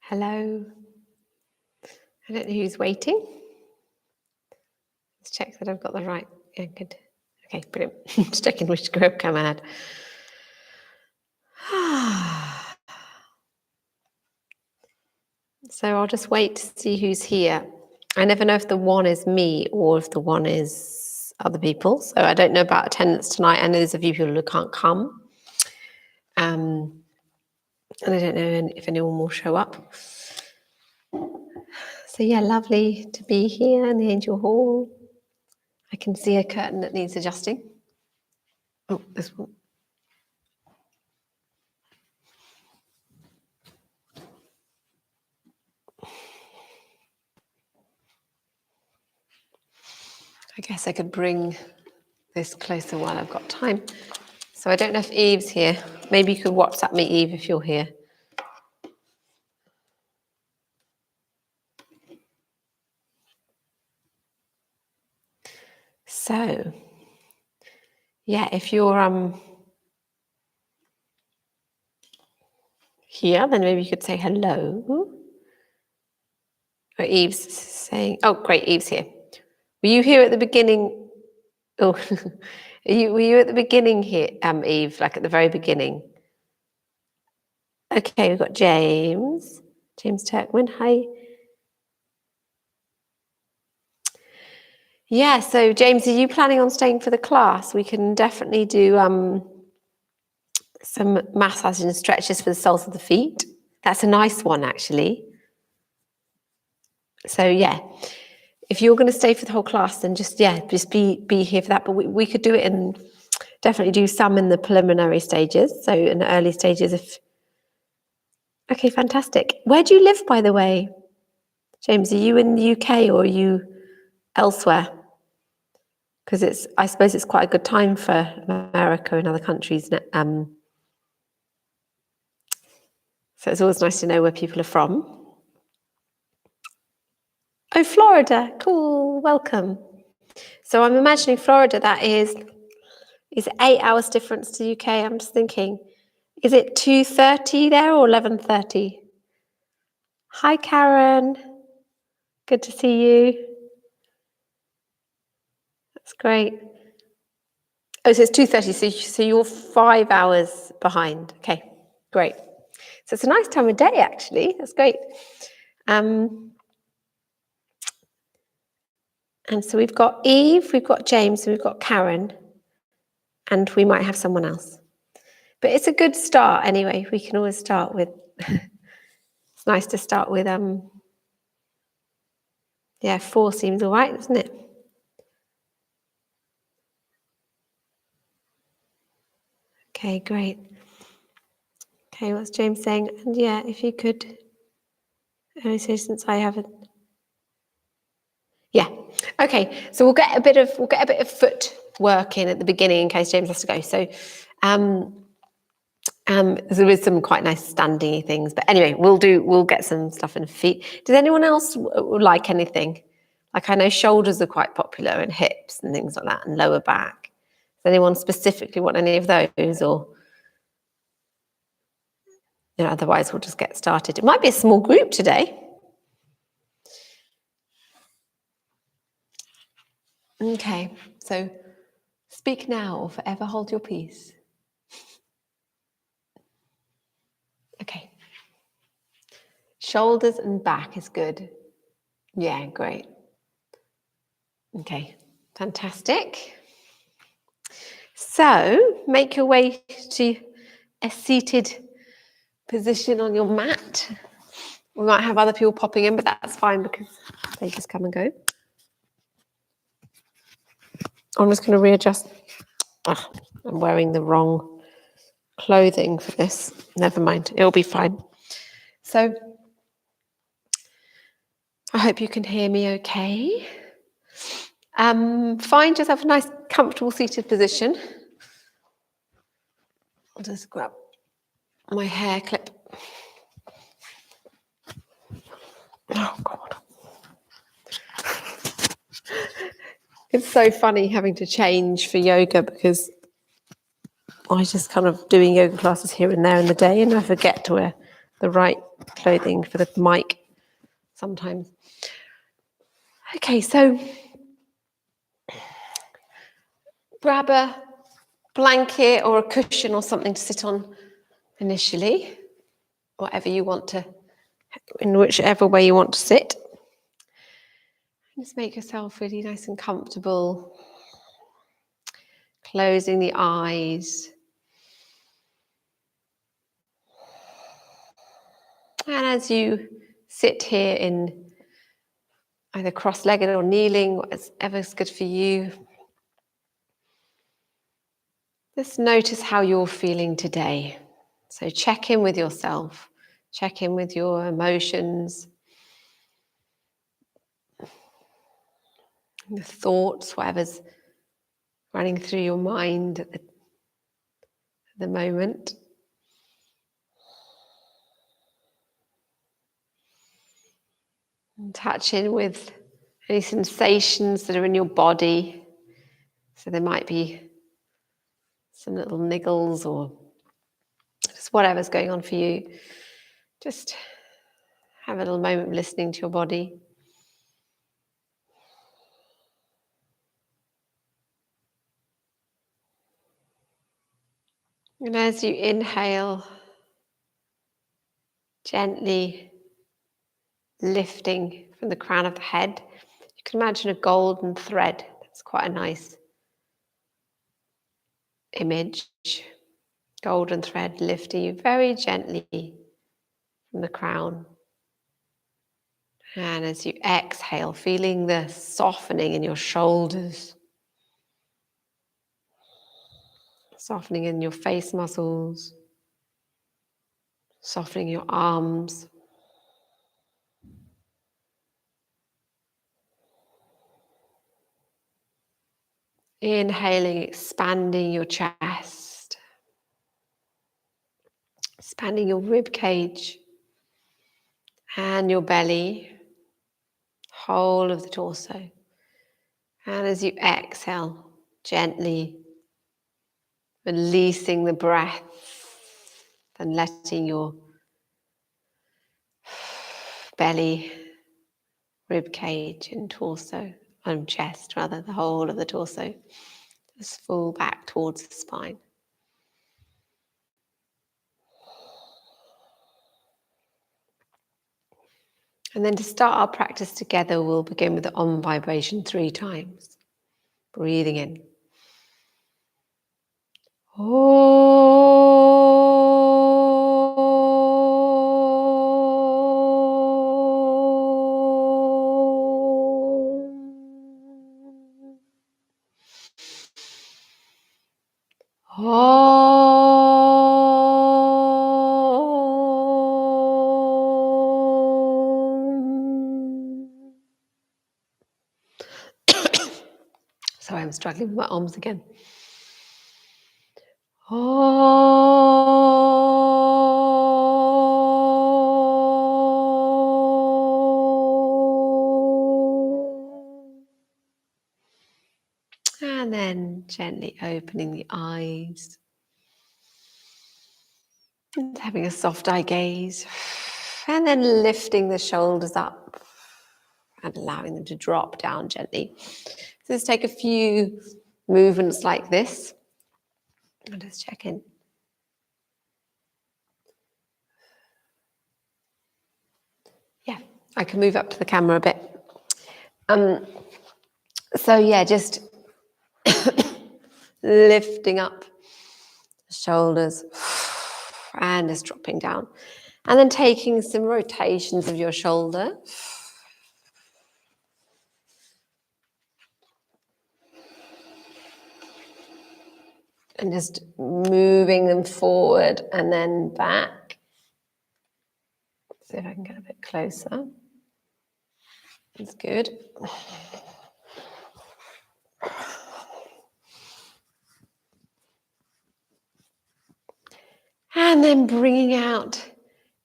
Hello. I don't know who's waiting. Let's check that I've got the right. Yeah, good. Okay, brilliant. Just checking which webcam I had. So I'll just wait to see who's here. I never know if the one is me or if the one is other people. So I don't know about attendance tonight. I know there's a few people who can't come. And I don't know if anyone will show up. So yeah, lovely to be here in the Angel Hall. I can see a curtain that needs adjusting. Oh, this one. I guess I could bring this closer while I've got time. So I don't know if Eve's here. Maybe you could WhatsApp me, Eve, if you're here. So, yeah, if you're here, then maybe you could say hello. Or Eve's saying, oh, great, Eve's here. Were you here at the beginning? Oh, were you at the beginning here, Eve, like at the very beginning? Okay, we've got James Turkman, hi. Yeah, so James, are you planning on staying for the class? We can definitely do some massage and stretches for the soles of the feet. That's a nice one, actually. So yeah, if you're going to stay for the whole class, then just be here for that. But we could do it and definitely do some in the preliminary stages. So in the early stages, okay, fantastic. Where do you live, by the way, James? Are you in the UK or are you elsewhere? Because I suppose it's quite a good time for America and other countries. So it's always nice to know where people are from. Oh, Florida, cool, welcome. So I'm imagining Florida, that is 8 hours difference to UK. I'm just thinking, is it 2:30 there or 11:30? Hi, Karen. Good to see you. That's great. Oh, so it's 2:30, so you're 5 hours behind. Okay, great. So it's a nice time of day, actually. That's great. And so we've got Eve, we've got James, and we've got Karen, and we might have someone else. But it's a good start anyway. We can always start with, it's nice to start with, 4 seems all right, doesn't it? Okay, great. Okay, what's James saying? And yeah, if you could, only say since I haven't. Yeah. Okay. So we'll get a bit of foot work in at the beginning in case James has to go. So, there is some quite nice standing things, but anyway, we'll get some stuff in feet. Does anyone else like anything? Like I know shoulders are quite popular and hips and things like that, and lower back. Does anyone specifically want any of those, or otherwise we'll just get started. It might be a small group today. Okay, so speak now or forever hold your peace. Okay. Shoulders and back is good. Yeah, great. Okay, fantastic. So make your way to a seated position on your mat. We might have other people popping in, but that's fine because they just come and go. I'm just going to readjust. I'm wearing the wrong clothing for this. Never mind, it'll be fine. So I hope you can hear me okay. Find yourself a nice, comfortable seated position. I'll just grab my hair clip. Oh, God. It's so funny having to change for yoga because I just kind of doing yoga classes here and there in the day and I forget to wear the right clothing for the mic sometimes. Okay, so grab a blanket or a cushion or something to sit on initially, whatever you want to, in whichever way you want to sit. Just make yourself really nice and comfortable. Closing the eyes. And as you sit here in either cross-legged or kneeling, whatever's good for you, just notice how you're feeling today. So check in with yourself, check in with your emotions, the thoughts, whatever's running through your mind at the moment. And touch in with any sensations that are in your body. So there might be some little niggles or just whatever's going on for you. Just have a little moment of listening to your body. And as you inhale, gently lifting from the crown of the head, you can imagine a golden thread. That's quite a nice image. Golden thread lifting you very gently from the crown. And as you exhale, feeling the softening in your shoulders, softening in your face muscles, softening your arms. Inhaling, expanding your chest, expanding your rib cage and your belly, whole of the torso. And as you exhale, gently releasing the breath and letting your belly, rib cage and torso, and chest rather, the whole of the torso, just fall back towards the spine. And then to start our practice together, we'll begin with the Om vibration 3 times. Breathing in. Sorry, I'm struggling with my arms again. And then gently opening the eyes and having a soft eye gaze. And then lifting the shoulders up and allowing them to drop down gently. So let's take a few movements like this. I'll just check in. Yeah, I can move up to the camera a bit. So yeah, just lifting up the shoulders and just dropping down. And then taking some rotations of your shoulder. And just moving them forward and then back. See if I can get a bit closer. That's good. And then bringing out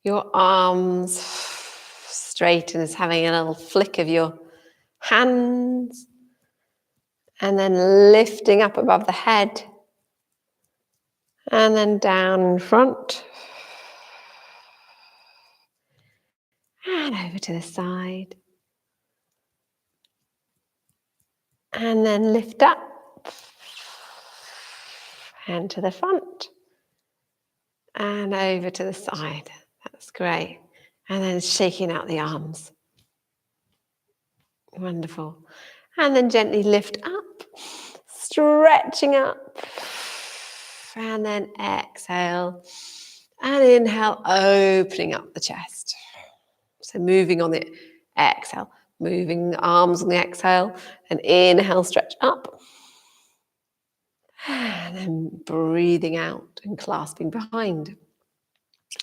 your arms straight and just having a little flick of your hands. And then lifting up above the head. And then down in front. And over to the side. And then lift up. And to the front. And over to the side. That's great. And then shaking out the arms. Wonderful. And then gently lift up, stretching up. And then exhale. And inhale, opening up the chest. So moving on the exhale, moving the arms on the exhale. And inhale, stretch up. And then breathing out and clasping behind.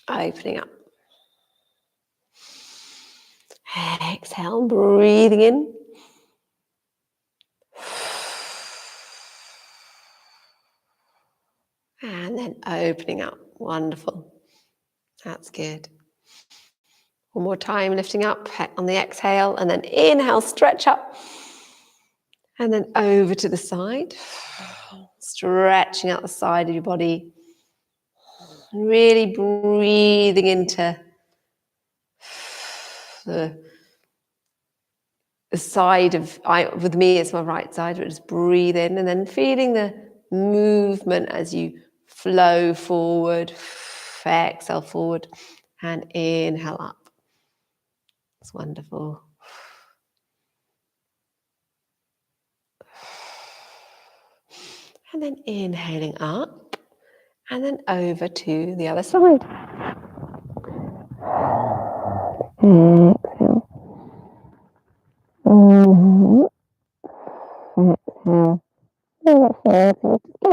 Opening up. Exhale, breathing in. And then opening up. Wonderful. That's good. One more time, lifting up on the exhale, and then inhale, stretch up. And then over to the side. Stretching out the side of your body. Really breathing into the side of, with me it's my right side, but just breathe in and then feeling the movement as you flow forward, exhale forward and inhale up. It's wonderful. And then inhaling up and then over to the other side. Exhale. Exhale. Exhale.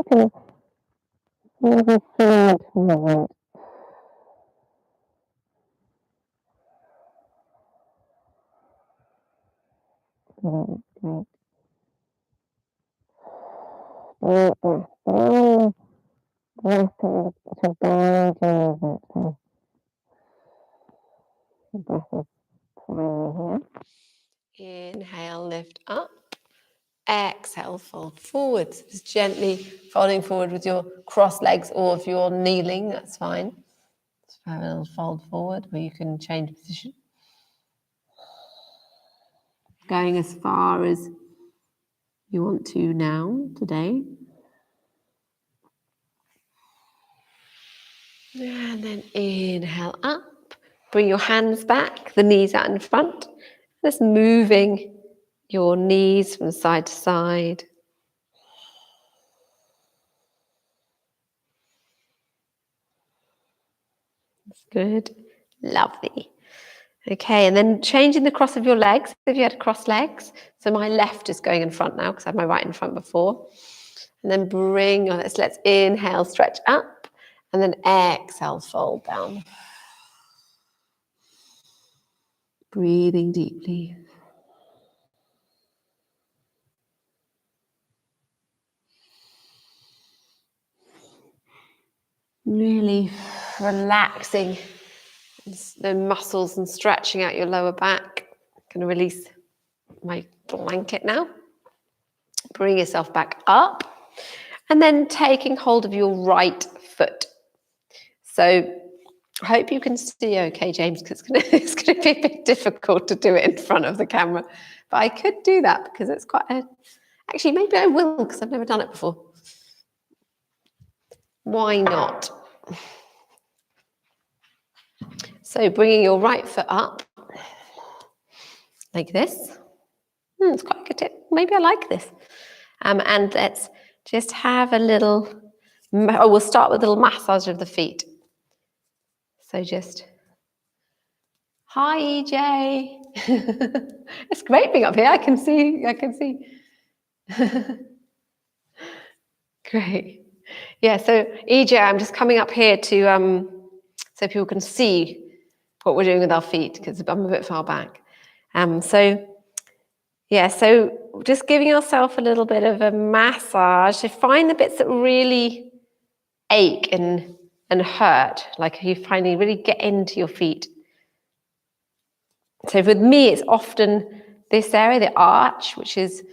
Exhale. Exhale. Great. Inhale, lift up. Exhale, fold forwards. Just gently folding forward with your crossed legs, or if you're kneeling, that's fine. Just have a little fold forward where you can change position. Going as far as you want to now, today. And then inhale up. Bring your hands back, the knees out in front. Just moving your knees from side to side. That's good. Lovely. Okay, and then changing the cross of your legs, if you had crossed legs. So my left is going in front now because I had my right in front before. And then bring, let's inhale, stretch up. And then exhale, fold down. Breathing deeply. Really relaxing the muscles and stretching out your lower back. I'm going to release my blanket now. Bring yourself back up. And then taking hold of your right foot. So I hope you can see okay, James, because it's going to be a bit difficult to do it in front of the camera. But I could do that because it's quite a... Actually, maybe I will because I've never done it before. Why not? So bringing your right foot up like this. It's quite a good tip. Maybe I like this. And let's just have a little... we'll start with a little massage of the feet. So just... Hi, EJ. It's great being up here. I can see. Great. Yeah, so EJ, I'm just coming up here to so people can see what we're doing with our feet because I'm a bit far back. So just giving yourself a little bit of a massage to find the bits that really ache and hurt, like you finally really get into your feet. So with me, it's often this area, the arch, which is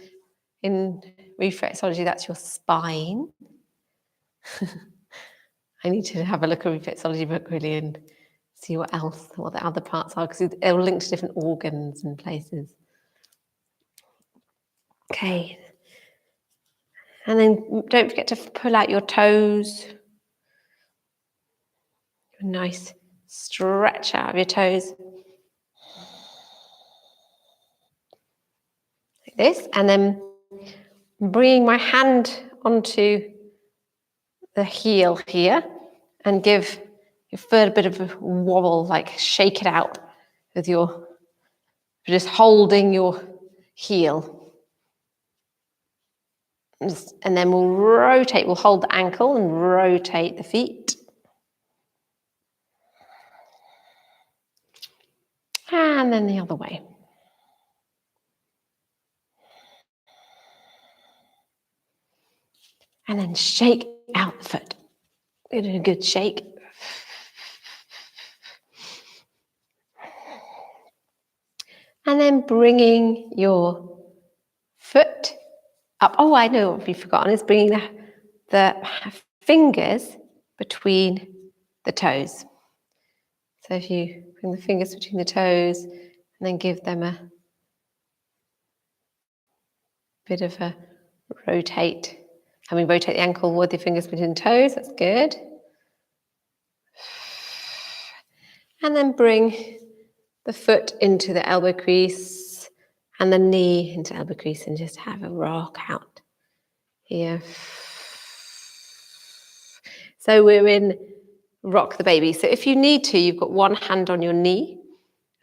in reflexology, that's your spine. I need to have a look at a reflexology book really and see what the other parts are, because it will link to different organs and places. Okay. And then don't forget to pull out your toes. A nice stretch out of your toes. Like this. And then bringing my hand onto the heel here and give your foot a bit of a wobble, like shake it out with just holding your heel. And then we'll rotate, we'll hold the ankle and rotate the feet. And then the other way. And then shake out the foot. Give it a good shake. And then bringing your foot up. Oh, I know what we've forgotten is bringing the fingers between the toes. So if you bring the fingers between the toes and then give them a bit of a rotate. Rotate the ankle with your fingers between the toes. That's good. And then bring the foot into the elbow crease and the knee into elbow crease and just have a rock out here. So we're in rock the baby. So if you need to, you've got one hand on your knee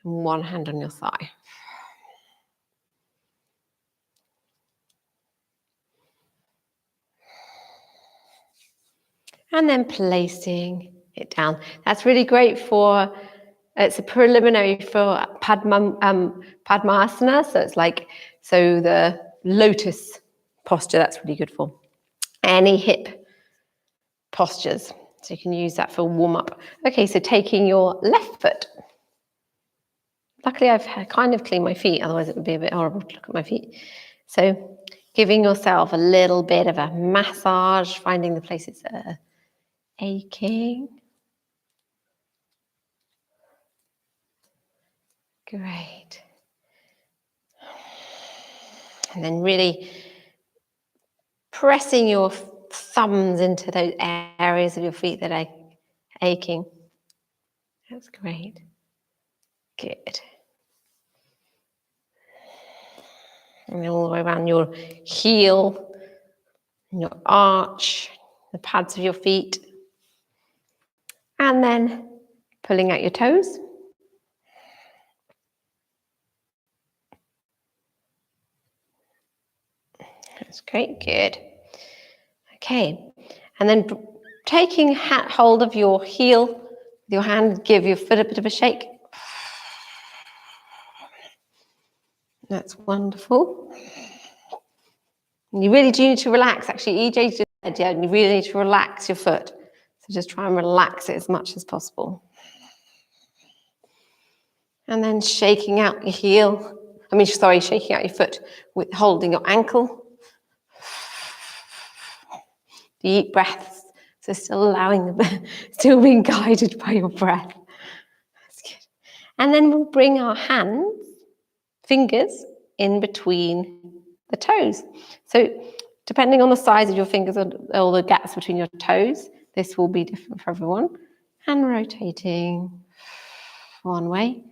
and one hand on your thigh. And then placing it down. That's really great for, it's a preliminary for Padmasana. So it's like, so the lotus posture, that's really good for any hip postures. So you can use that for warm up. Okay, so taking your left foot. Luckily, I've kind of cleaned my feet, otherwise it would be a bit horrible to look at my feet. So giving yourself a little bit of a massage, finding the places that are aching. Great. And then really pressing your thumbs into those areas of your feet that are aching. That's great. Good. And all the way around your heel, your arch, the pads of your feet. And then pulling out your toes. That's great, good. Okay, and then taking hold of your heel with your hand, give your foot a bit of a shake. That's wonderful. And you really do need to relax. Actually, EJ just said, yeah, you really need to relax your foot. So just try and relax it as much as possible. And then shaking out your heel. Shaking out your foot with holding your ankle. Deep breaths. So still allowing still being guided by your breath. That's good. And then we'll bring our fingers in between the toes. So depending on the size of your fingers or the gaps between your toes, this will be different for everyone. And rotating one way.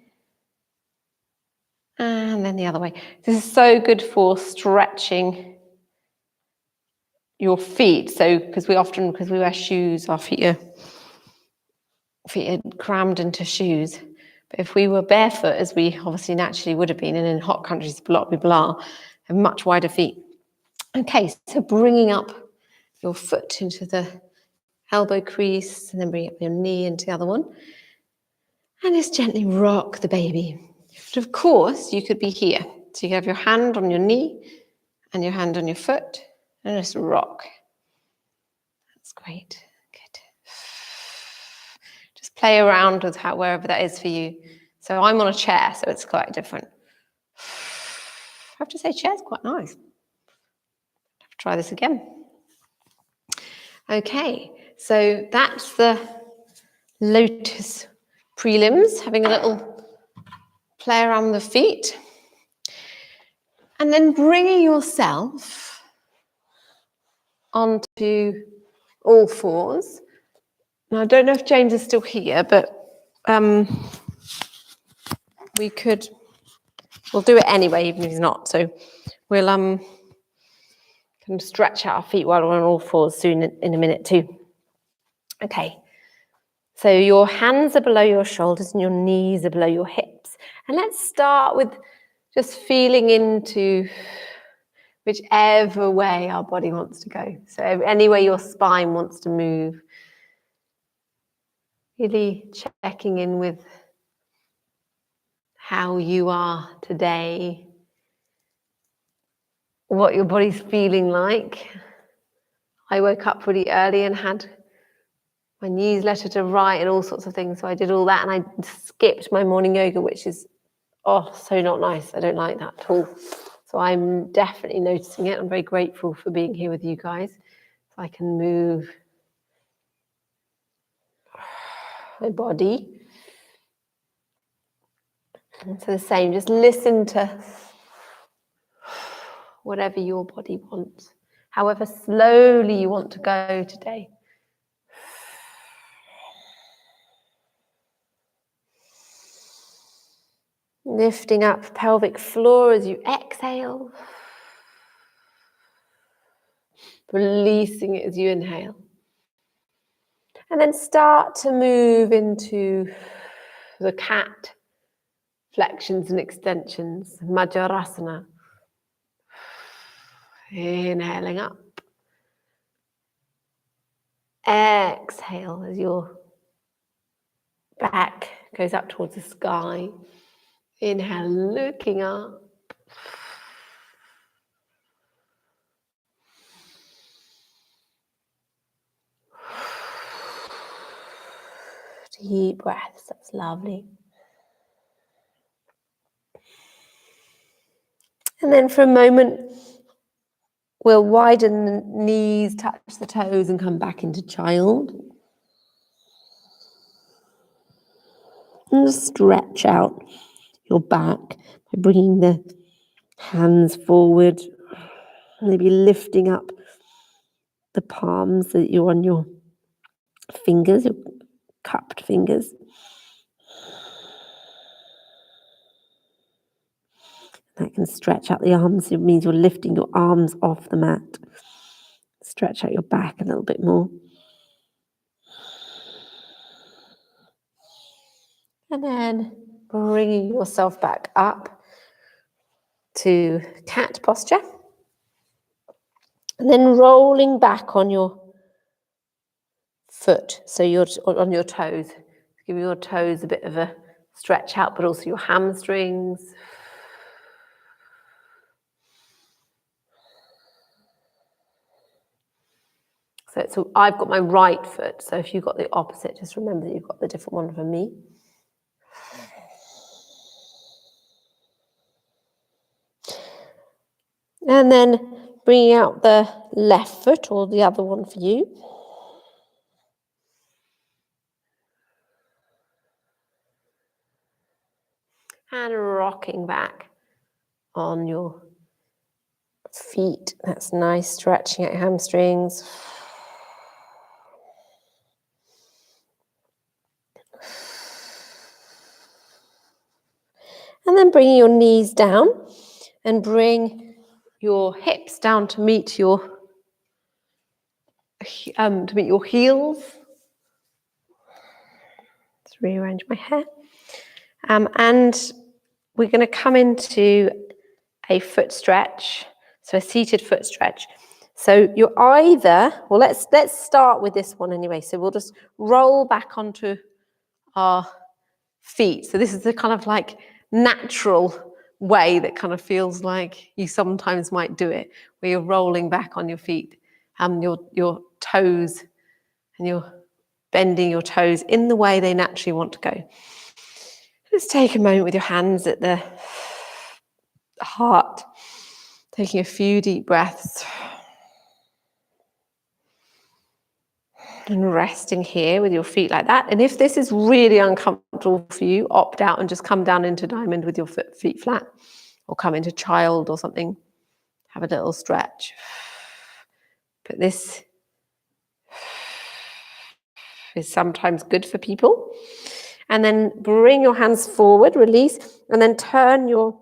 And then the other way. This is so good for stretching your feet. So because we wear shoes, our feet are crammed into shoes. But if we were barefoot, as we obviously naturally would have been, and in hot countries a lot of people are, have much wider feet. Okay, so bringing up your foot into the elbow crease and then bring up your knee into the other one. And just gently rock the baby. But of course, you could be here. So you can have your hand on your knee and your hand on your foot and just rock. That's great. Good. Just play around with wherever that is for you. So I'm on a chair, so it's quite different. I have to say, chair's quite nice. I'll try this again. Okay, so that's the lotus prelims, having a little play around with the feet. And then bringing yourself onto all fours. Now, I don't know if James is still here, but we'll do it anyway, even if he's not. So we'll can stretch out our feet while we're on all fours soon in a minute too. Okay. So your hands are below your shoulders and your knees are below your hips. And let's start with just feeling into whichever way our body wants to go. So any way your spine wants to move. Really checking in with how you are today, what your body's feeling like. I woke up pretty early and had my newsletter to write and all sorts of things. So I did all that and I skipped my morning yoga, which is, so not nice. I don't like that at all. So I'm definitely noticing it. I'm very grateful for being here with you guys. So I can move my body. And so the same, just listen to whatever your body wants, however slowly you want to go today. Lifting up pelvic floor as you exhale. Releasing it as you inhale. And then start to move into the cat flexions and extensions, Majorasana. Inhaling up. Exhale as your back goes up towards the sky. Inhale, looking up. Deep breaths, that's lovely. And then for a moment, we'll widen the knees, touch the toes and come back into child. And just stretch out your back by bringing the hands forward, maybe lifting up the palms that you're on your fingers, your cupped fingers. That can stretch out the arms. It means you're lifting your arms off the mat. Stretch out your back a little bit more. And then bringing yourself back up to cat posture. And then rolling back on your foot. So you're on your toes. Give your toes a bit of a stretch out, but also your hamstrings. So I've got my right foot. So if you've got the opposite, just remember that you've got the different one from me. And then bringing out the left foot or the other one for you. And rocking back on your feet. That's nice, stretching out your hamstrings. And then bringing your knees down and bring your hips down to meet your heels. Let's rearrange my hair. And we're going to come into a foot stretch, so a seated foot stretch. So you're either, well, let's start with this one anyway. So we'll just roll back onto our feet. So this is the kind of like natural way that kind of feels like you sometimes might do it, where you're rolling back on your feet and your toes, and you're bending your toes in the way they naturally want to go. Just take a moment with your hands at the heart, taking a few deep breaths. And resting here with your feet like that. And if this is really uncomfortable for you, opt out and just come down into diamond with your feet flat, or come into child or something. Have a little stretch. But this is sometimes good for people. And then bring your hands forward, release, and then turn your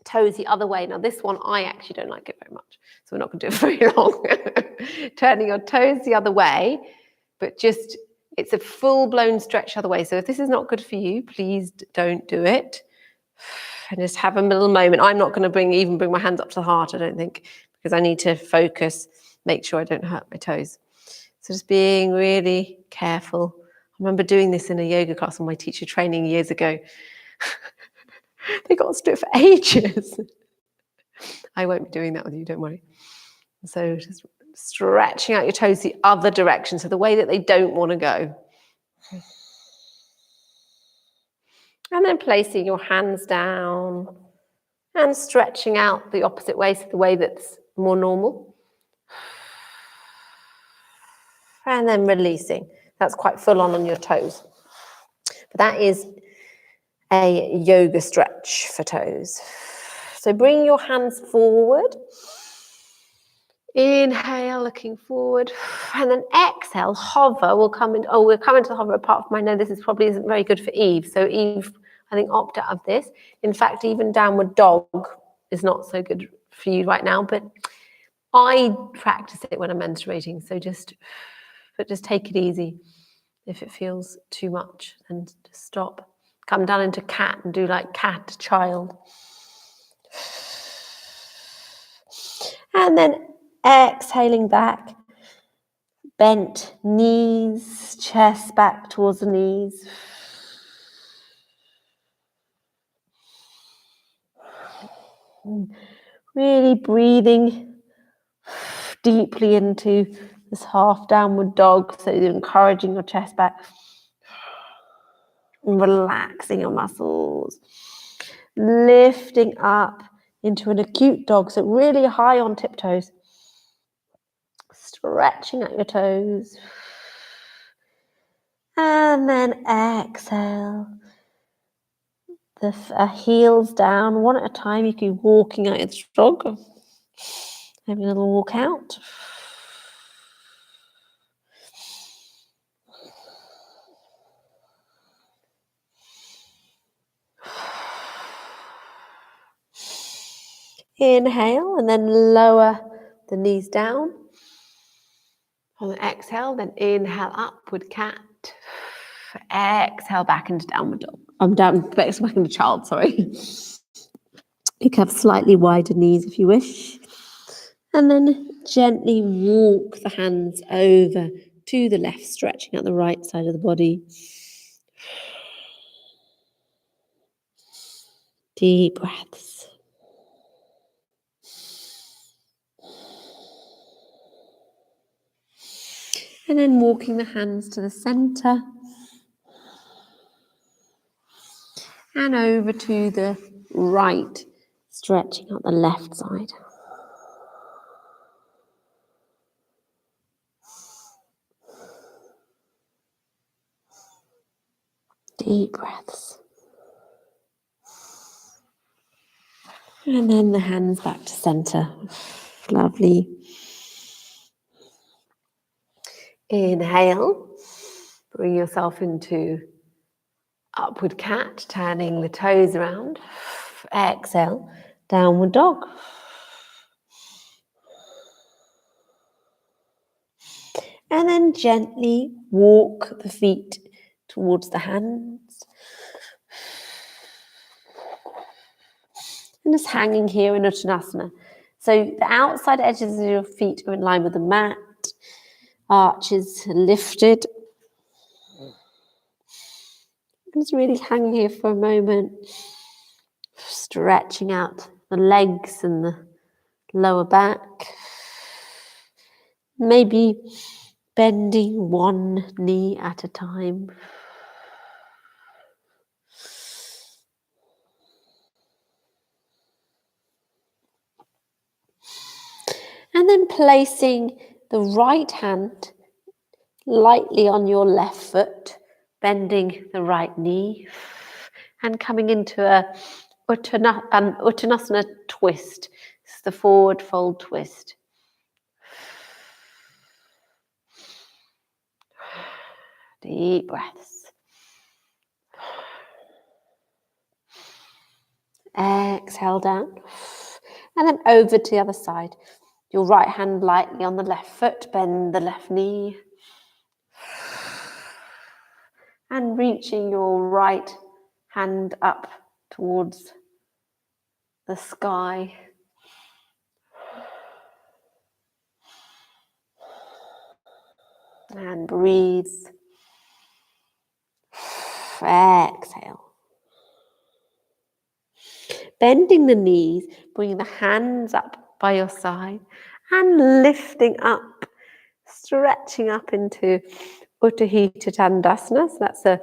toes the other way. Now this one, I actually don't like it very much, so we're not going to do it very long. Turning your toes the other way, but just, it's a full-blown stretch the other way. So if this is not good for you, please don't do it. And just have a little moment. I'm not going to even bring my hands up to the heart, I don't think, because I need to focus, make sure I don't hurt my toes. So just being really careful. I remember doing this in a yoga class on my teacher training years ago. They got us to do it for ages. I won't be doing that with you, don't worry. So just stretching out your toes the other direction, so the way that they don't want to go. And then placing your hands down and stretching out the opposite way, so the way that's more normal. And then releasing. That's quite full on your toes. But that is a yoga stretch for toes. So bring your hands forward. Inhale, looking forward. And then exhale, hover. We'll come into the hover, apart from I know this probably isn't very good for Eve. So Eve, I think, opt out of this. In fact, even downward dog is not so good for you right now, but I practice it when I'm menstruating. So just take it easy. If it feels too much, then just stop. Come down into cat and do like cat, child. And then exhaling back, bent knees, chest back towards the knees. Really breathing deeply into this half downward dog, so you're encouraging your chest back and relaxing your muscles. Lifting up into an acute dog, so really high on tiptoes. Stretching out your toes. And then exhale. The heels down, one at a time. You can be walking out your dog. Having a little walk out. Inhale and then lower the knees down. On the exhale, then inhale, upward cat. Exhale back into downward dog. I'm back into child, sorry. You can have slightly wider knees if you wish. And then gently walk the hands over to the left, stretching out the right side of the body. Deep breaths. And then walking the hands to the center. And over to the right, stretching out the left side. Deep breaths. And then the hands back to center. Lovely. Inhale. Bring yourself into upward cat, turning the toes around. Exhale, downward dog. And then gently walk the feet towards the hands. And just hanging here in Uttanasana. So the outside edges of your feet are in line with the mat. Arches lifted. Just really hang here for a moment. Stretching out the legs and the lower back. Maybe bending one knee at a time. And then placing the right hand lightly on your left foot, bending the right knee, and coming into a Uttanasana twist. This is the forward fold twist. Deep breaths. Exhale down. And then over to the other side. Your right hand lightly on the left foot, bend the left knee. And reaching your right hand up towards the sky. And breathe. Exhale. Bending the knees, bringing the hands up by your side and lifting up, stretching up into Utthita Dandasana. So that's a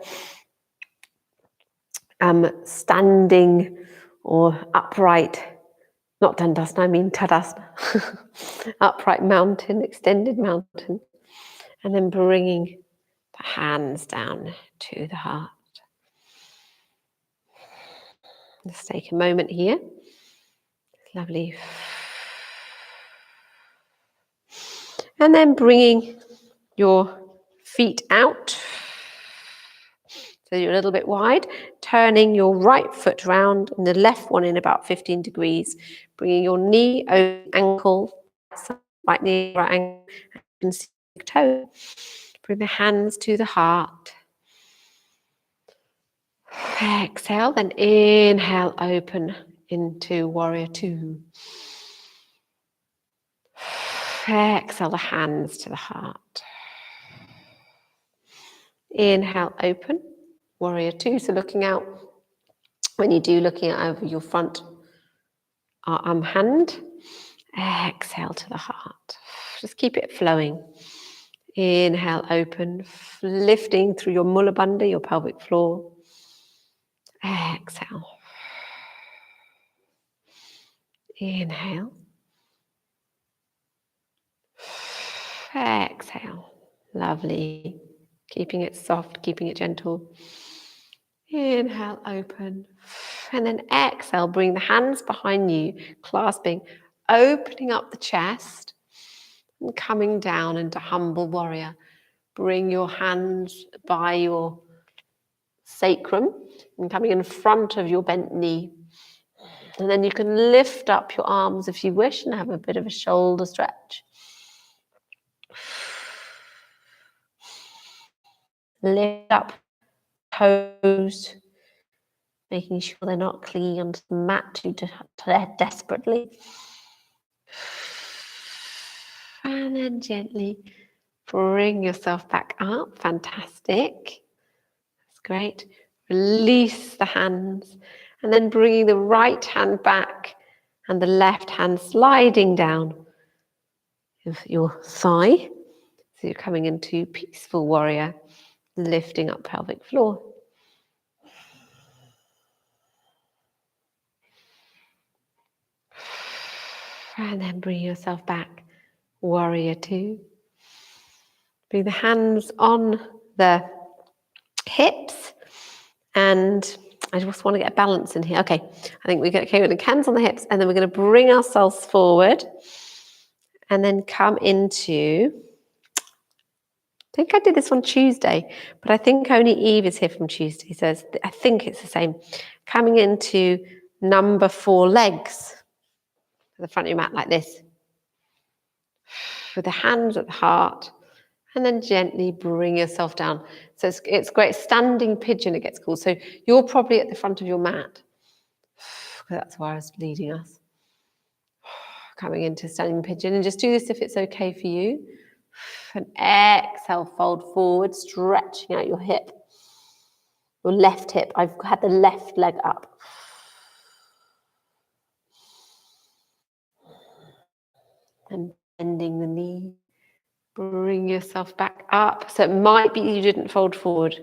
standing or upright, not Dandasana, I mean Tadasana, upright mountain, extended mountain, and then bringing the hands down to the heart. Let's take a moment here. Lovely. And then bringing your feet out. So you're a little bit wide, turning your right foot round and the left one in about 15 degrees, bringing your knee over ankle, right knee, right ankle, and toe. Bring the hands to the heart. Exhale, then inhale, open into warrior two. Exhale, the hands to the heart. Inhale, open, warrior two. So looking out, when you do, looking out over your front arm hand. Exhale to the heart. Just keep it flowing. Inhale, open, lifting through your mula bandha, your pelvic floor. Exhale. Inhale. Exhale. Lovely. Keeping it soft, keeping it gentle. Inhale, open. And then exhale, bring the hands behind you, clasping, opening up the chest and coming down into humble warrior. Bring your hands by your sacrum and coming in front of your bent knee. And then you can lift up your arms if you wish and have a bit of a shoulder stretch. Lift up toes, making sure they're not clinging onto the mat too desperately. And then gently bring yourself back up. Fantastic. That's great. Release the hands. And then bringing the right hand back and the left hand sliding down your thigh. So you're coming into peaceful warrior, lifting up pelvic floor. And then bring yourself back, warrior two. Bring the hands on the hips. And I just want to get a balance in here. Okay, I think we're okay with the hands on the hips, and then we're going to bring ourselves forward and then come into, I think I did this on Tuesday, but I think only Eve is here from Tuesday, so I think it's the same. Coming into number 4 legs at the front of your mat like this, with the hands at the heart, and then gently bring yourself down. So it's great, standing pigeon it gets called. So you're probably at the front of your mat. That's where I was leading us. Coming into standing pigeon, and just do this if it's okay for you. And exhale, fold forward, stretching out your hip. Your left hip, I've had the left leg up. And bending the knee. Bring yourself back up. So it might be you didn't fold forward.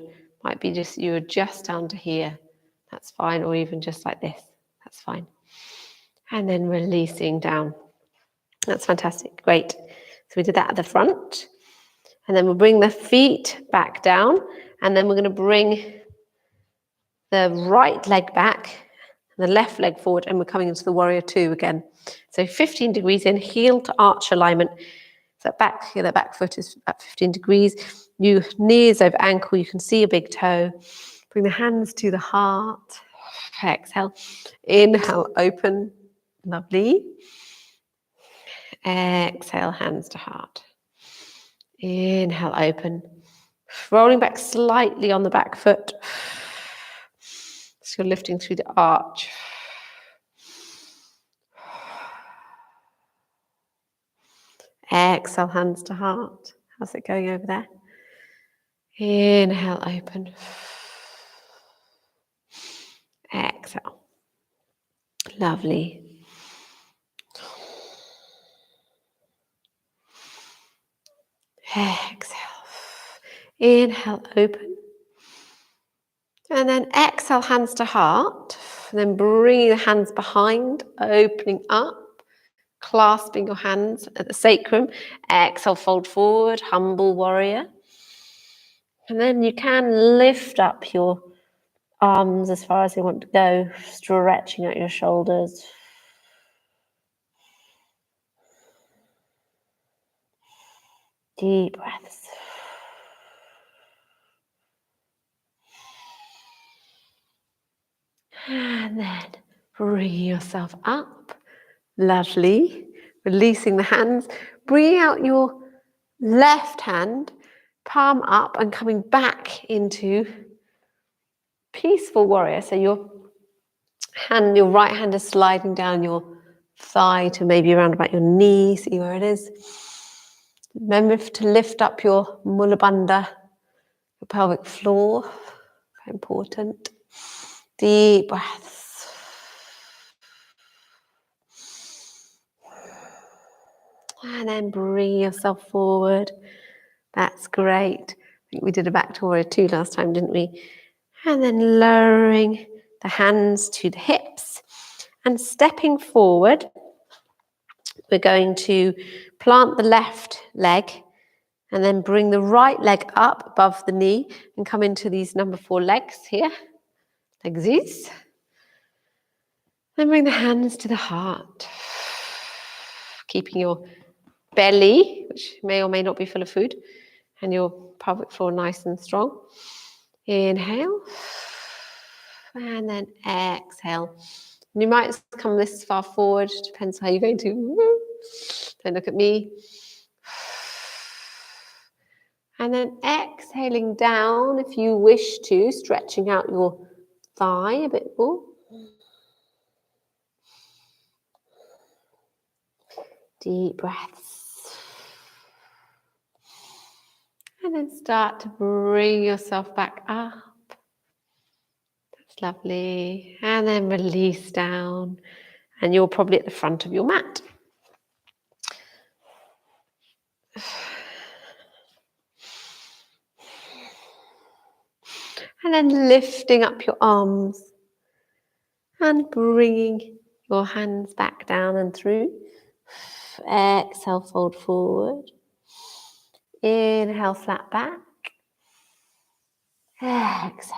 Might be just you're just down to here. That's fine. Or even just like this. That's fine. And then releasing down. That's fantastic. Great. So we did that at the front. And then we'll bring the feet back down, and then we're going to bring the right leg back, the left leg forward, and we're coming into the warrior two again. So 15 degrees in, heel to arch alignment. So the back foot is at 15 degrees. You knees over ankle, you can see a big toe. Bring the hands to the heart. Exhale. Inhale, open. Lovely. Exhale, hands to heart. Inhale, open. Rolling back slightly on the back foot. So you're lifting through the arch. Exhale, hands to heart. How's it going over there? Inhale, open. Exhale. Lovely. Exhale. Inhale, open. And then exhale, hands to heart. And then bringing the hands behind, opening up, clasping your hands at the sacrum. Exhale, fold forward, humble warrior. And then you can lift up your arms as far as you want to go, stretching out your shoulders. Deep breaths. And then bring yourself up. Lovely. Releasing the hands. Bring out your left hand, palm up, and coming back into peaceful warrior. So your right hand is sliding down your thigh to maybe around about your knee. See where it is. Remember to lift up your mula bandha, your pelvic floor. Very important. Deep breaths. And then bring yourself forward. That's great. I think we did a back to warrior two last time, didn't we? And then lowering the hands to the hips and stepping forward. We're going to plant the left leg and then bring the right leg up above the knee and come into these number 4 legs here, like this. Then bring the hands to the heart, keeping your belly, which may or may not be full of food, and your pelvic floor nice and strong. Inhale, and then exhale. And you might come this far forward, depends how you're going to. Don't look at me. And then exhaling down if you wish to, stretching out your thigh a bit more. Deep breaths. And then start to bring yourself back up. That's lovely. And then release down. And you're probably at the front of your mat. And then lifting up your arms and bringing your hands back down and through. Exhale, fold forward. Inhale, flat back. Exhale.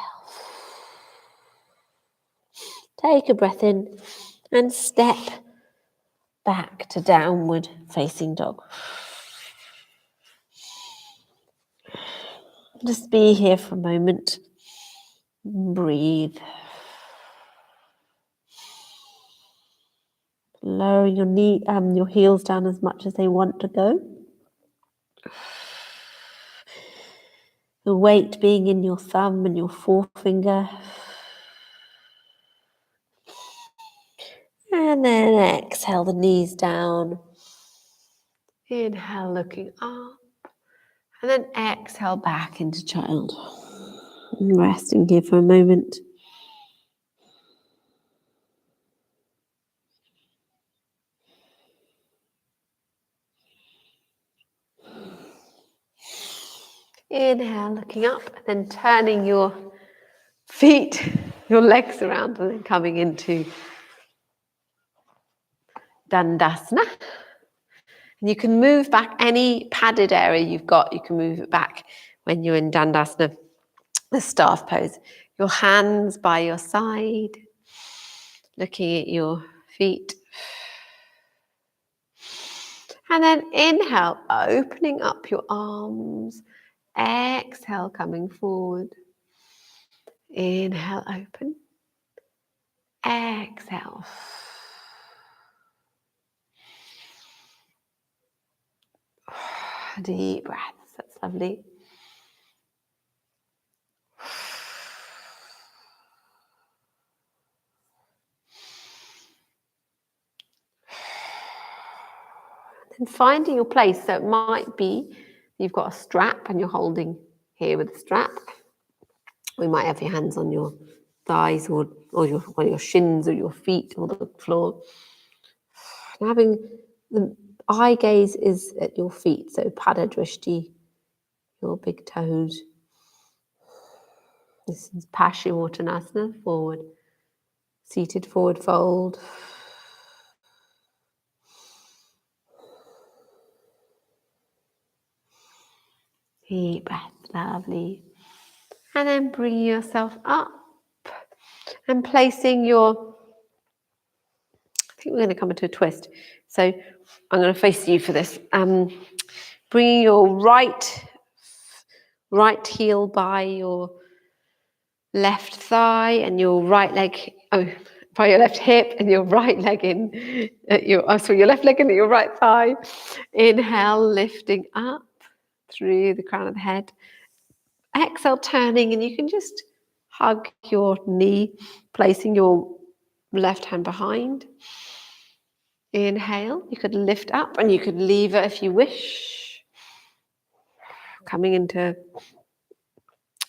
Take a breath in and step back to downward facing dog. Just be here for a moment. Breathe. Lowering your heels down as much as they want to go. The weight being in your thumb and your forefinger. And then exhale the knees down. Inhale, looking up. And then exhale back into child. And resting here for a moment. Inhale, looking up, and then turning your feet, your legs around, and then coming into Dandasana. And you can move back any padded area you've got, you can move it back when you're in Dandasana, the staff pose. Your hands by your side, looking at your feet. And then inhale, opening up your arms. Exhale, coming forward. Inhale, open. Exhale. Deep breaths, that's lovely. And finding your place, so it might be you've got a strap and you're holding here with the strap. We might have your hands on your thighs or your shins or your feet or the floor. And having the eye gaze is at your feet, so pada drishti, your big toes. This is Paschimottanasana, forward. Seated forward fold. Deep breath, lovely. And then bring yourself up and placing your, I think we're going to come into a twist. So I'm going to face you for this. Bringing your right heel by your left thigh and your right leg, by your left hip and your right leg in, your left leg in your right thigh. Inhale, lifting up through the crown of the head. Exhale, turning, and you can just hug your knee, placing your left hand behind. Inhale, you could lift up and you could leave it if you wish. Coming into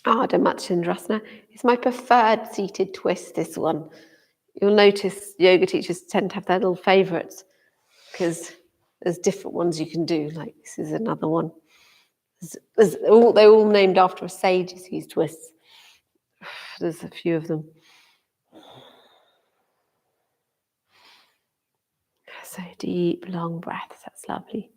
Ardha Matsyendrasana. It's my preferred seated twist, this one. You'll notice yoga teachers tend to have their little favourites because there's different ones you can do. Like this is another one. They're all named after a sage who used twists. There's a few of them. So deep, long breaths. That's lovely.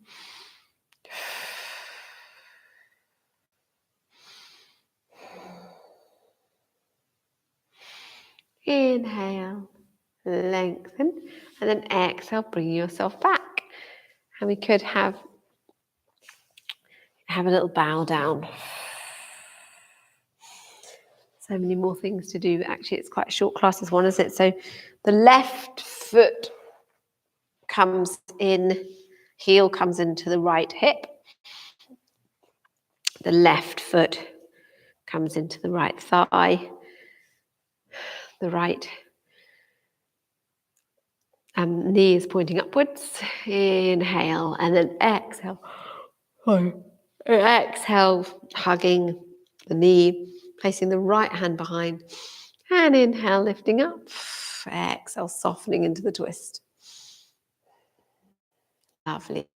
Inhale, lengthen, and then exhale, bring yourself back. And we could have a little bow down. So many more things to do. Actually, it's quite a short class, this one, isn't it? So the left foot comes in, heel comes into the right hip. The left foot comes into the right thigh. The right knee is pointing upwards. Inhale, and then exhale. Exhale, hugging the knee, placing the right hand behind. And inhale, lifting up. Exhale, softening into the twist. Lovely.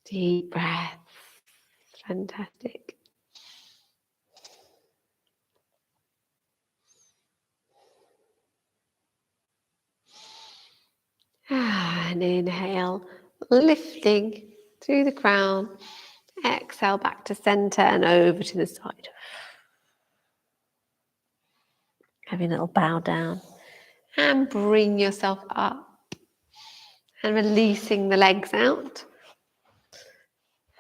Deep breath. Fantastic. And inhale, lifting through the crown. Exhale, back to center and over to the side. Having a little bow down. And bring yourself up. And releasing the legs out.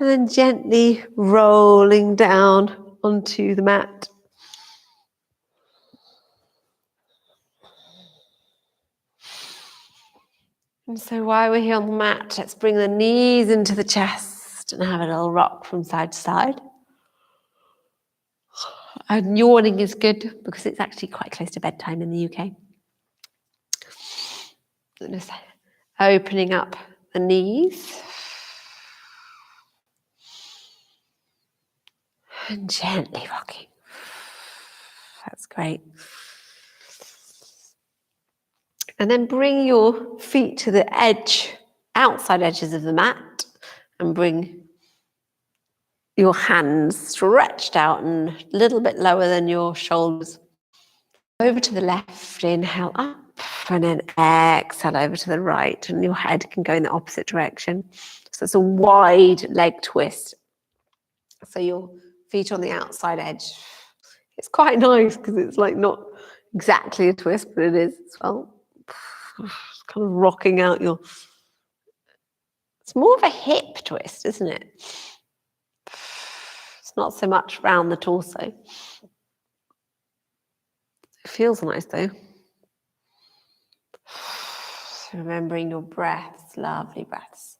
And then gently rolling down onto the mat. And so while we're here on the mat, let's bring the knees into the chest and have a little rock from side to side. And yawning is good because it's actually quite close to bedtime in the UK. And just opening up the knees. And gently rocking. That's great. And then bring your feet to the outside edges of the mat, and bring your hands stretched out and a little bit lower than your shoulders. Over to the left, inhale up. And then exhale over to the right, and your head can go in the opposite direction. So it's a wide leg twist. So your feet on the outside edge. It's quite nice because it's like not exactly a twist, but it is as well. It's kind of rocking out your... It's more of a hip twist, isn't it? It's not so much round the torso. It feels nice though. Remembering your breaths, lovely breaths.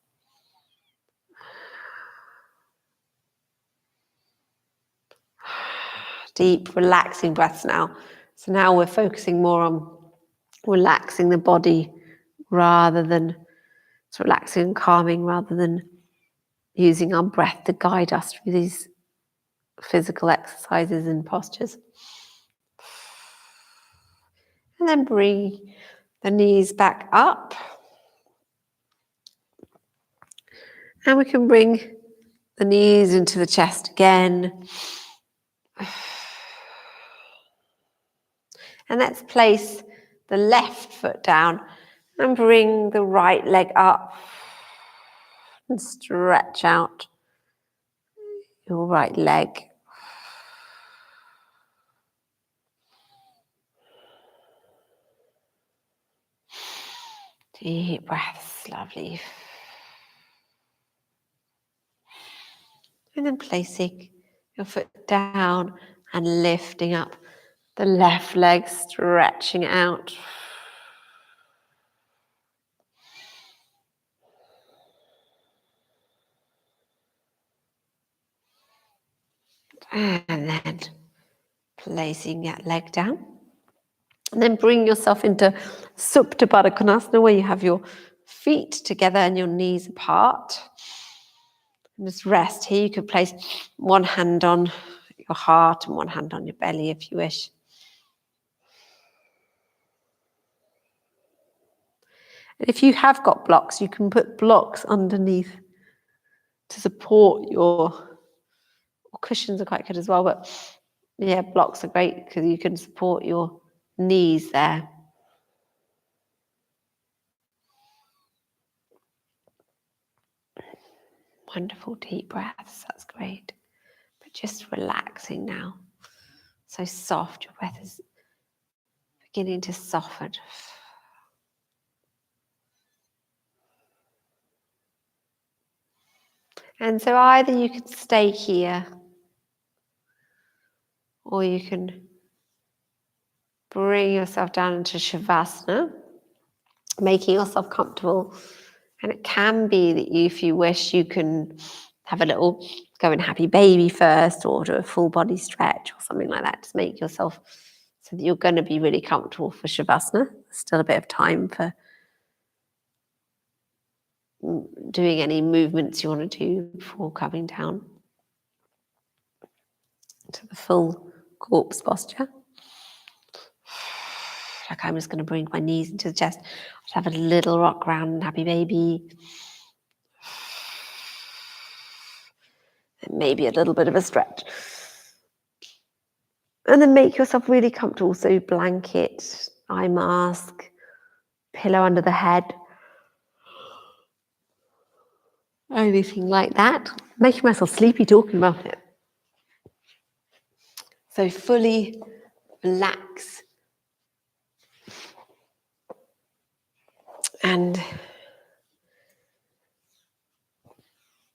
Deep, relaxing breaths now. So now we're focusing more on relaxing the body rather than... It's relaxing and calming rather than using our breath to guide us through these physical exercises and postures. And then bring the knees back up. And we can bring the knees into the chest again. And let's place the left foot down and bring the right leg up and stretch out your right leg. Deep breaths, lovely. And then placing your foot down and lifting up the left leg, stretching out. And then placing that leg down. And then bring yourself into Supta Baddha Konasana, where you have your feet together and your knees apart. And just rest here. You could place one hand on your heart and one hand on your belly if you wish. And if you have got blocks, you can put blocks underneath to support your... Cushions are quite good as well, but yeah, blocks are great because you can support your knees there. Wonderful deep breaths, that's great. But just relaxing now. So soft, your breath is beginning to soften. And so either you can stay here or you can bring yourself down into Shavasana, making yourself comfortable. And it can be that you, if you wish, you can have a little go in happy baby first or do a full body stretch or something like that to make yourself so that you're going to be really comfortable for Shavasana. There's still a bit of time for doing any movements you want to do before coming down to the full corpse posture. Like I'm just going to bring my knees into the chest. I'll have a little rock around, happy baby. And maybe a little bit of a stretch. And then make yourself really comfortable. So blanket, eye mask, pillow under the head. Anything like that. Making myself sleepy talking about it. So fully relax. And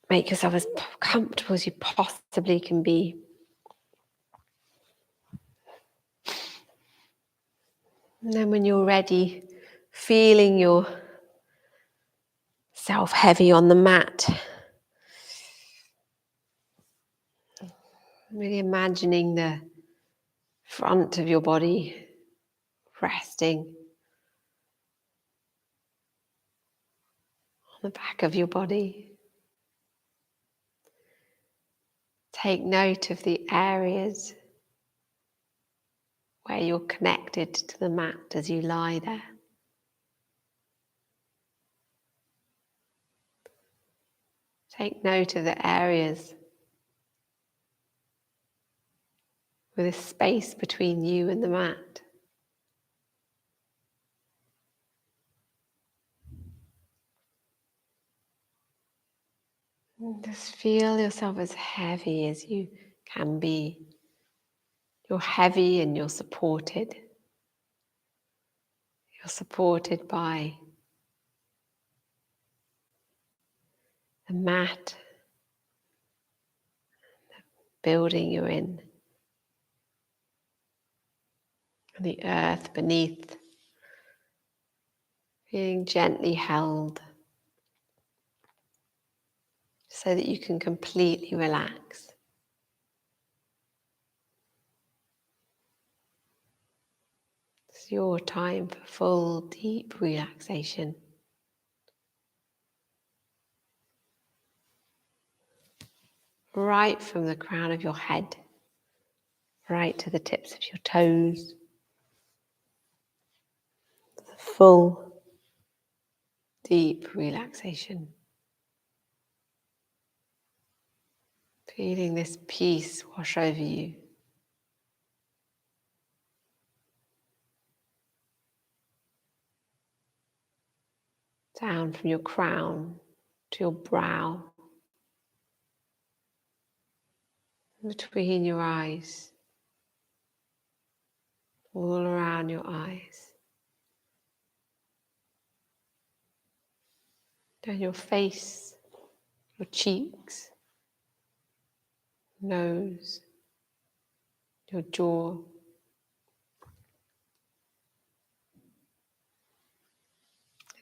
make yourself as comfortable as you possibly can be. And then when you're ready, feeling yourself heavy on the mat. Really imagining the front of your body resting on the back of your body. Take note of the areas where you're connected to the mat as you lie there. Take note of the areas with a space between you and the mat. Just feel yourself as heavy as you can be. You're heavy and you're supported. You're supported by the mat, the building you're in, and the earth beneath, being gently held so that you can completely relax. It's your time for full, deep relaxation. Right from the crown of your head, right to the tips of your toes. Full, deep relaxation. Feeling this peace wash over you. Down from your crown to your brow, between your eyes, all around your eyes, down your face, your cheeks, nose, your jaw,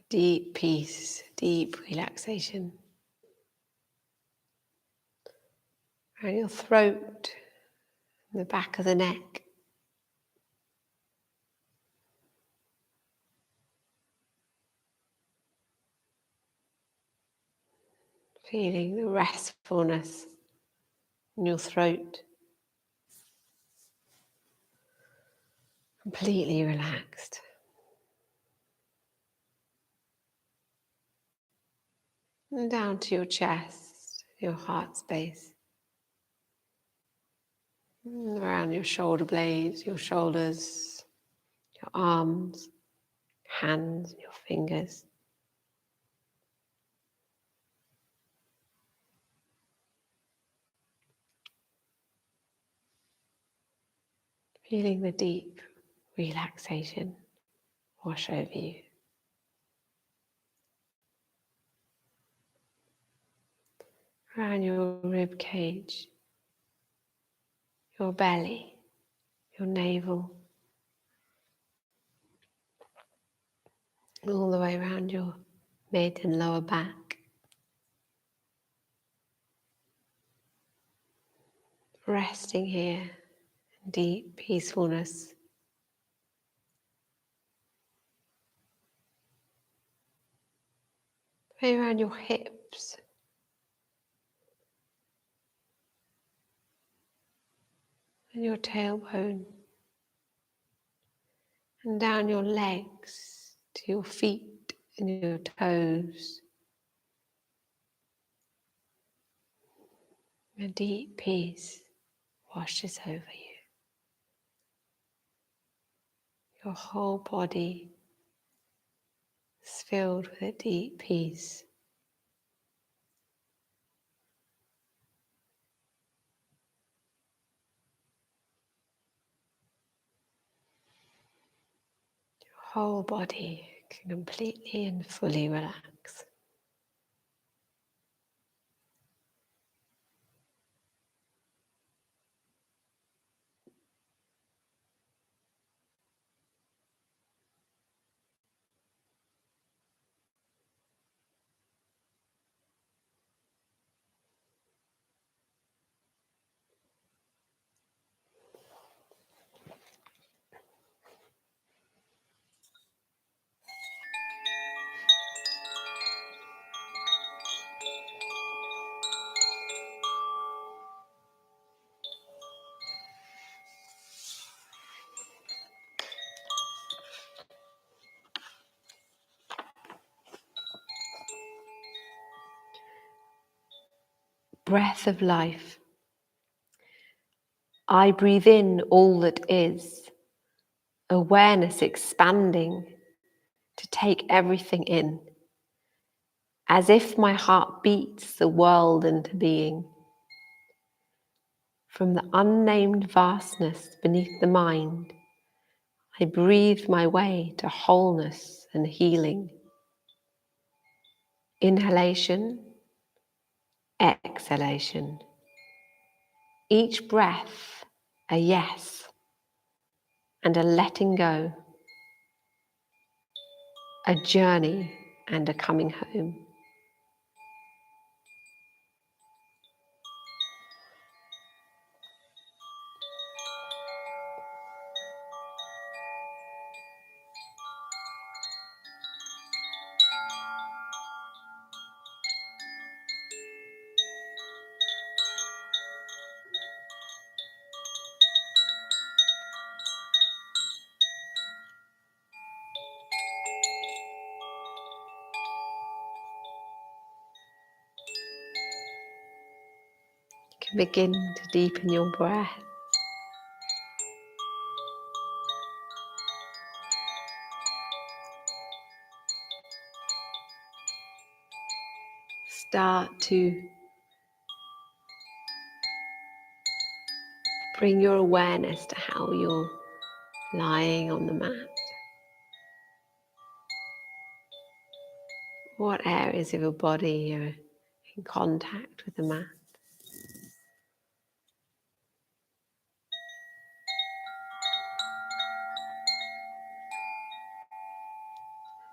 deep peace, deep relaxation, around your throat, the back of the neck, feeling the restfulness in your throat, completely relaxed. And down to your chest, your heart space, and around your shoulder blades, your shoulders, your arms, hands, your fingers. Feeling the deep relaxation wash over you. Around your rib cage, your belly, your navel, all the way around your mid and lower back. Resting here in deep peacefulness. Way around your hips, and your tailbone, and down your legs to your feet and your toes. A deep peace washes over you. Your whole body is filled with a deep peace. Your whole body can completely and fully relax. Breath of life. I breathe in all that is, awareness expanding to take everything in, as if my heart beats the world into being. From the unnamed vastness beneath the mind, I breathe my way to wholeness and healing. Inhalation, exhalation. Each breath a yes and a letting go, a journey and a coming home. You can begin to deepen your breath. Start to bring your awareness to how you're lying on the mat. What areas of your body are in contact with the mat?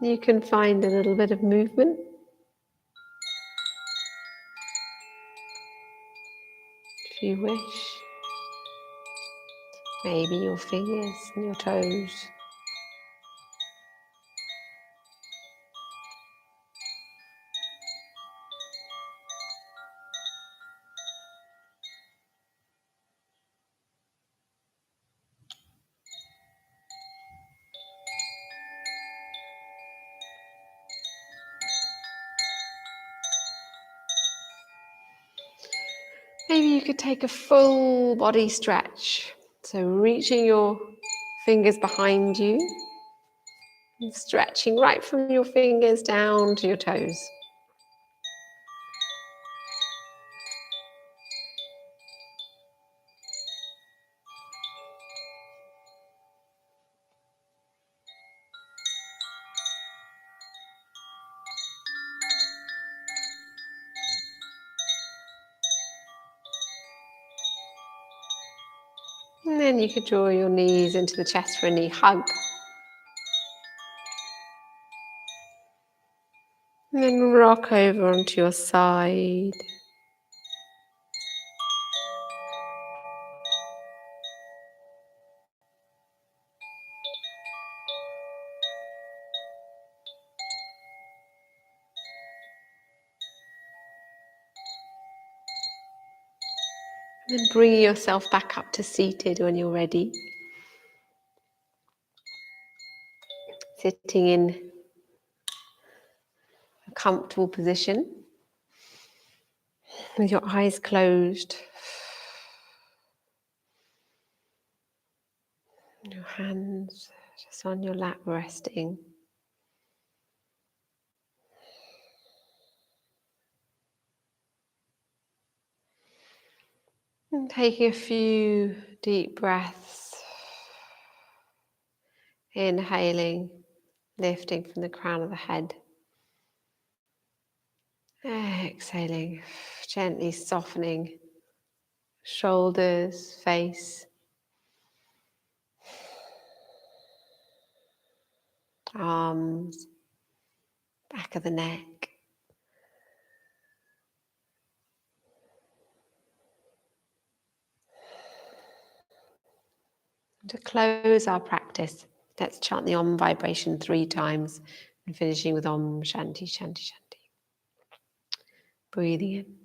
You can find a little bit of movement if you wish. Maybe your fingers and your toes. Maybe you could take a full body stretch. So reaching your fingers behind you and stretching right from your fingers down to your toes. And then you could draw your knees into the chest for a knee hug. And then rock over onto your side. And then bring yourself back up to seated when you're ready. Sitting in a comfortable position with your eyes closed. Your hands just on your lap resting. And taking a few deep breaths. Inhaling, lifting from the crown of the head. Exhaling, gently softening shoulders, face, arms, back of the neck. To close our practice, let's chant the Om vibration 3 times and finishing with Om Shanti Shanti Shanti. Breathing in.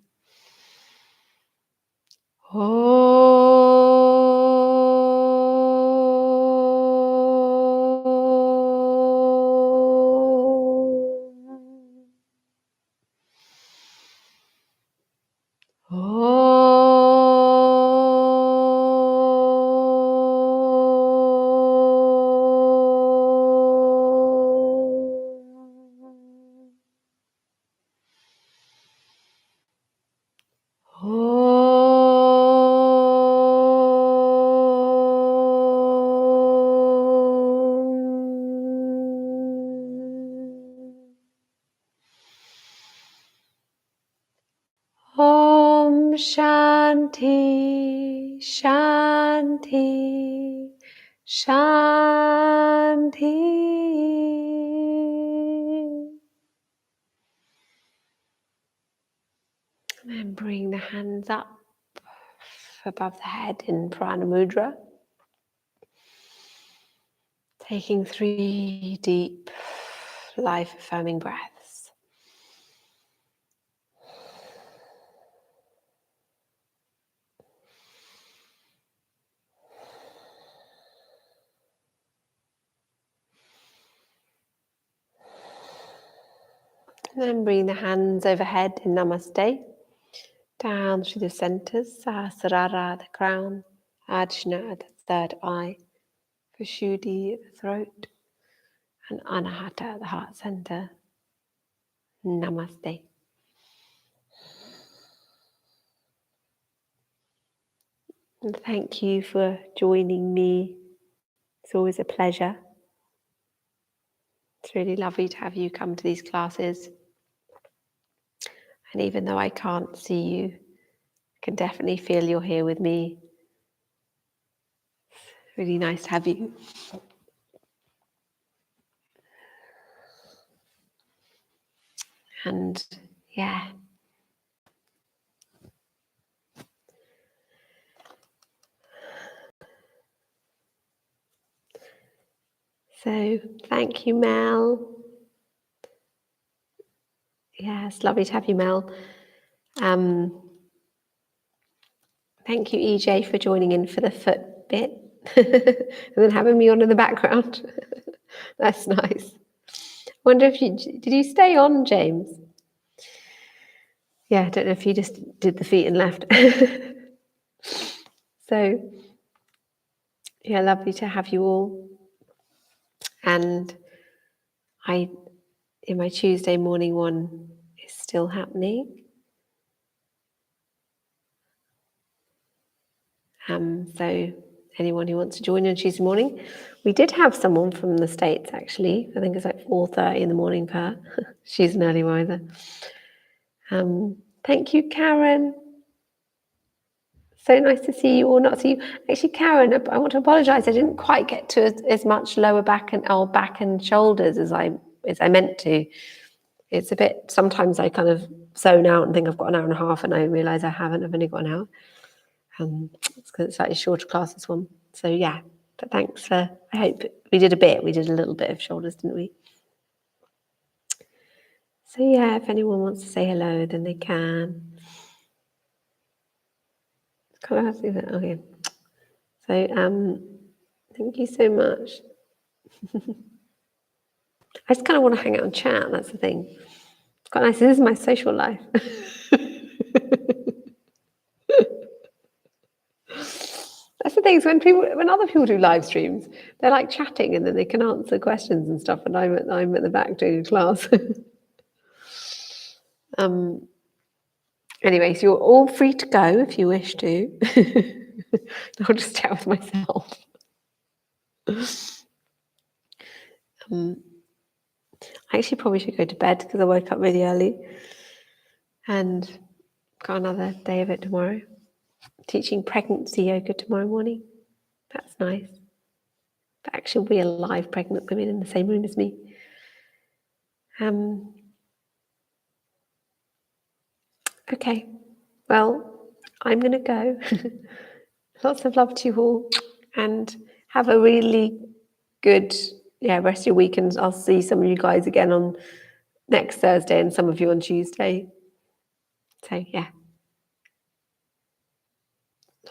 Shanti, Shanti, Shanti. And then bring the hands up above the head in Prana Mudra. Taking 3 deep, life-affirming breaths. And then bring the hands overhead in Namaste. Down through the centers, Sahasrara, the crown, Ajna, the third eye, Vishuddhi, the throat, and Anahata, the heart center. Namaste. And thank you for joining me. It's always a pleasure. It's really lovely to have you come to these classes. And even though I can't see you, I can definitely feel you're here with me. It's really nice to have you. And yeah. So thank you, Mel. Yeah, it's lovely to have you, Mel. Thank you, EJ, for joining in for the foot bit and then having me on in the background. That's nice. Wonder if did you stay on, James? Yeah, I don't know if you just did the feet and left. So, yeah, lovely to have you all. And in my Tuesday morning one is still happening. So anyone who wants to join on Tuesday morning, we did have someone from the States actually. I think it's like 4:30 in the morning for her. She's an early riser. Thank you, Karen. So nice to see you or not see you. Actually, Karen, I want to apologise. I didn't quite get to as much lower back and shoulders as I meant to. It's a bit. Sometimes I kind of zone out and think I've got an hour and a half, and I realise I haven't. I've only got an hour. It's because it's slightly shorter class, this one. So yeah, but thanks for. I hope we did a bit. We did a little bit of shoulders, didn't we? So yeah, if anyone wants to say hello, then they can. Kind of have to, okay. So thank you so much. I just kind of want to hang out and chat. That's the thing. It's quite nice. This is my social life. That's the thing. Is when other people do live streams, they're like chatting and then they can answer questions and stuff. And I'm at the back doing a class. Anyway, so you're all free to go if you wish to. I'll just chat with myself. I actually probably should go to bed because I woke up really early and got another day of it tomorrow. Teaching pregnancy yoga tomorrow morning. That's nice. But actually be a live pregnant women in the same room as me. Okay, well, I'm going to go. Lots of love to you all and have a really good rest of your weekend. I'll see some of you guys again on next Thursday and some of you on Tuesday. So yeah,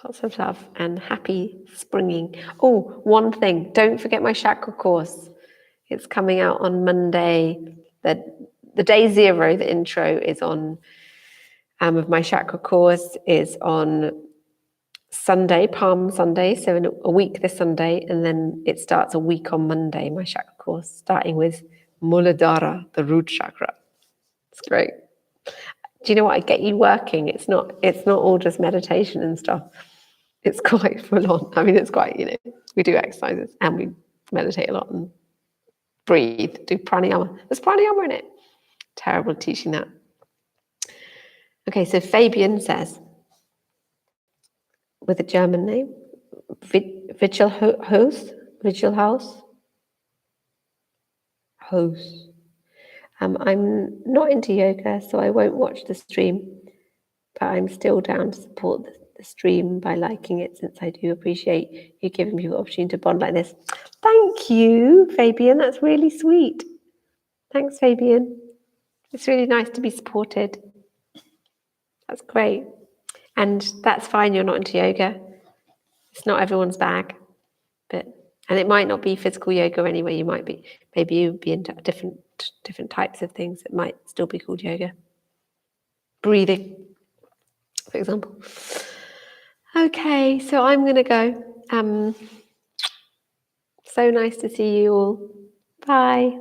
lots of love and happy springing. Oh, one thing, don't forget my chakra course. It's coming out on Monday. The day 0, the intro is on, of my chakra course is on Sunday, Palm Sunday, so in a week this Sunday, and then it starts a week on Monday, my chakra course, starting with Muladhara, the root chakra. It's great. Do you know what? I get you working. It's not all just meditation and stuff. It's quite full on. I mean, it's quite, we do exercises and we meditate a lot and breathe, do pranayama. There's pranayama in it. Terrible teaching that. Okay, so Fabian says, with a German name. Vigil House. I'm not into yoga, so I won't watch the stream, but I'm still down to support the stream by liking it, since I do appreciate you giving people the opportunity to bond like this. Thank you, Fabian. That's really sweet. Thanks, Fabian. It's really nice to be supported. That's great. And that's fine, you're not into yoga. It's not everyone's bag. And it might not be physical yoga anyway. You might be, maybe you'd be into different types of things that might still be called yoga. Breathing, for example. Okay, so I'm gonna go. So nice to see you all. Bye.